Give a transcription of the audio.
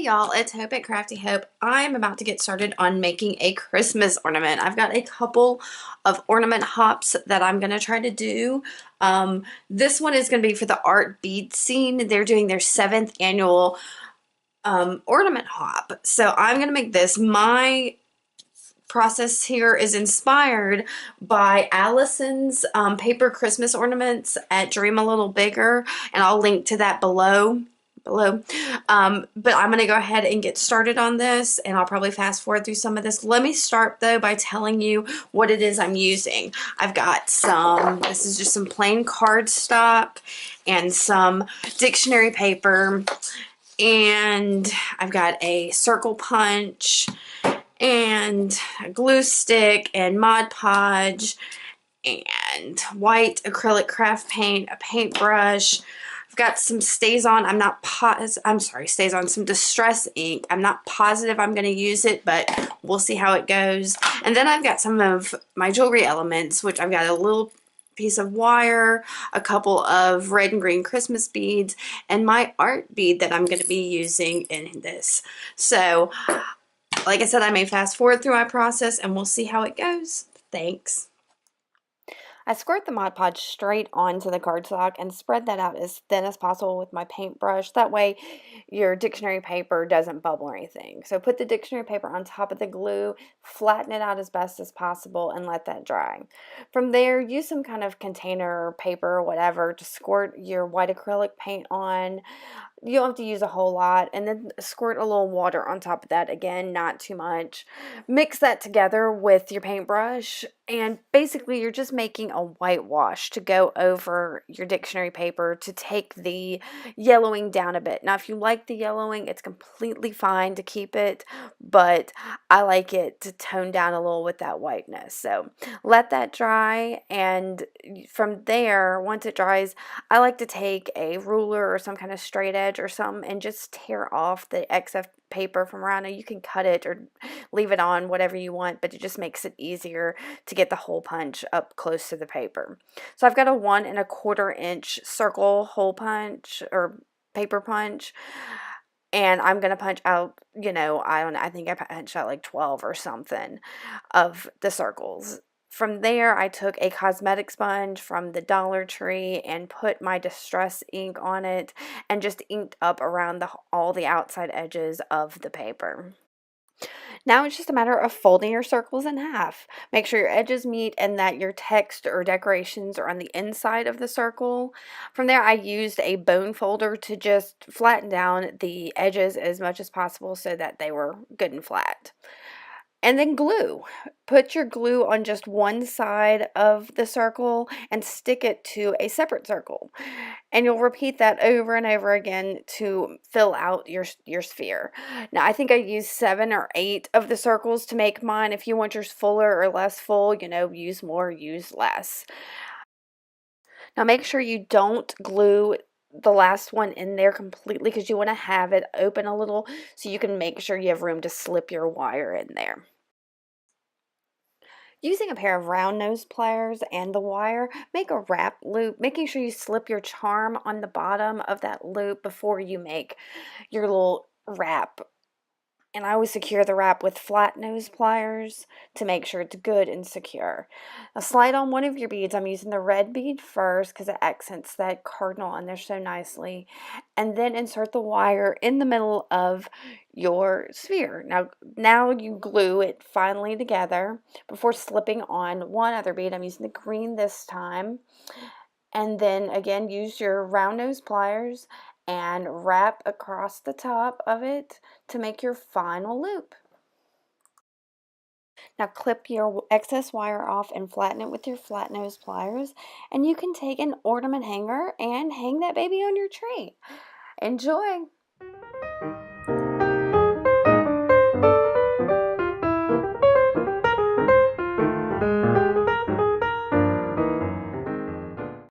y'all, it's Hope at Crafty Hope. I'm about to get started on making a Christmas ornament. I've got a couple of ornament hops that I'm going to try to do. This one is going to be for the art bead scene. They're doing their 7th annual ornament hop. So I'm going to make this. My process here is inspired by Allison's paper Christmas ornaments at Dream a Little Bigger, and I'll link to that below. But I'm going to go ahead and get started on this, and I'll probably fast forward through some of this. Let me start though by telling you what it is I'm using. I've got this is just some plain cardstock and some dictionary paper, and I've got a circle punch and a glue stick and Mod Podge and white acrylic craft paint, a paintbrush. I've got some StazOn. StazOn, some Distress ink. I'm not positive I'm going to use it, but we'll see how it goes. And then I've got some of my jewelry elements, which I've got a little piece of wire, a couple of red and green Christmas beads, and my art bead that I'm going to be using in this. So, like I said, I may fast forward through my process and we'll see how it goes. Thanks. I squirt the Mod Podge straight onto the cardstock and spread that out as thin as possible with my paintbrush. That way your dictionary paper doesn't bubble or anything. So put the dictionary paper on top of the glue, flatten it out as best as possible, and let that dry. From there, use some kind of container, paper, or whatever to squirt your white acrylic paint on. You don't have to use a whole lot, and then squirt a little water on top of that. Again, not too much. Mix that together with your paintbrush, and basically you're just making a whitewash to go over your dictionary paper to take the yellowing down a bit. Now, if you like the yellowing, it's completely fine to keep it, but I like it to tone down a little with that whiteness. So let that dry, and from there, once it dries, I like to take a ruler or some kind of straight edge or something and just tear off the excess paper from around it. You can cut it or leave it on, whatever you want, but it just makes it easier to get the hole punch up close to the paper. So I've got a 1 1/4 inch circle hole punch or paper punch, and I'm gonna punch out, I think I punched out like 12 or something of the circles. From there, I took a cosmetic sponge from the Dollar Tree and put my Distress ink on it and just inked up around all the outside edges of the paper. Now it's just a matter of folding your circles in half. Make sure your edges meet and that your text or decorations are on the inside of the circle. From there, I used a bone folder to just flatten down the edges as much as possible so that they were good and flat. And then glue. Put your glue on just one side of the circle and stick it to a separate circle. And you'll repeat that over and over again to fill out your sphere. Now, I think I used 7 or 8 of the circles to make mine. If you want yours fuller or less full, use more, use less. Now, make sure you don't glue the last one in there completely because you want to have it open a little so you can make sure you have room to slip your wire in there. Using a pair of round nose pliers and the wire, make a wrap loop, making sure you slip your charm on the bottom of that loop before you make your little wrap. And I always secure the wrap with flat nose pliers to make sure it's good and secure. Now slide on one of your beads. I'm using the red bead first because it accents that cardinal on there so nicely. And then insert the wire in the middle of your sphere. Now you glue it finally together before slipping on one other bead. I'm using the green this time. And then again, use your round nose pliers and wrap across the top of it to make your final loop. Now clip your excess wire off and flatten it with your flat nose pliers, and you can take an ornament hanger and hang that baby on your tree. Enjoy!